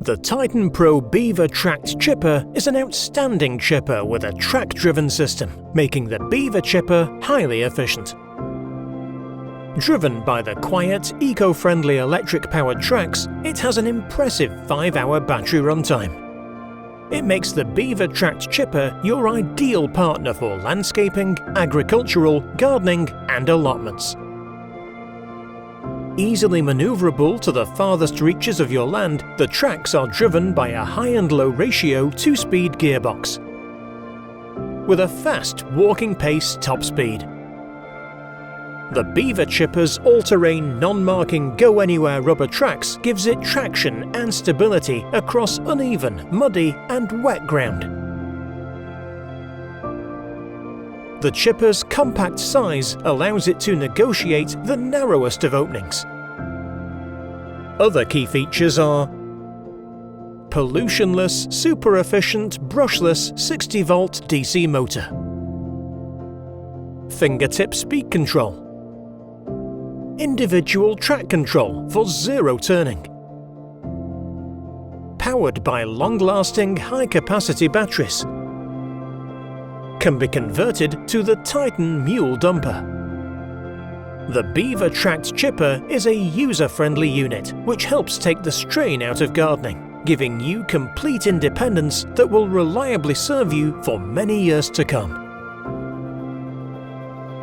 The Titan Pro Beaver tracked chipper is an outstanding chipper with a track-driven system, making the Beaver chipper highly efficient. Driven by the quiet, eco-friendly electric-powered tracks, it has an impressive 5-hour battery runtime. It makes the Beaver tracked chipper your ideal partner for landscaping, agricultural, gardening and allotments. Easily manoeuvrable to the farthest reaches of your land, the tracks are driven by a high and low ratio 2-speed gearbox with a fast walking pace top speed. The Beaver chipper's all-terrain non-marking go-anywhere rubber tracks gives it traction and stability across uneven, muddy and wet ground. The chipper's compact size allows it to negotiate the narrowest of openings. Other key features are pollutionless, super-efficient, brushless 60-volt DC motor, fingertip speed control, individual track control for zero turning, powered by long-lasting high-capacity batteries, can be converted to the Titan Mule dumper. The Beaver tracked chipper is a user-friendly unit which helps take the strain out of gardening, giving you complete independence that will reliably serve you for many years to come.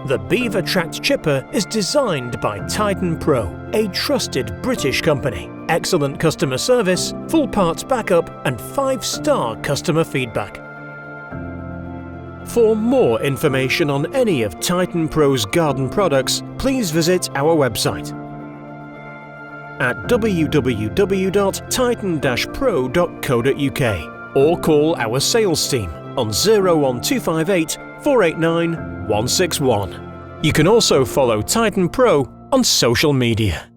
The Beaver tracked chipper is designed by Titan Pro, a trusted British company. Excellent customer service, full parts backup and 5-star customer feedback. For more information on any of Titan Pro's garden products, please visit our website at www.titan-pro.co.uk or call our sales team on 01258 489 161. You can also follow Titan Pro on social media.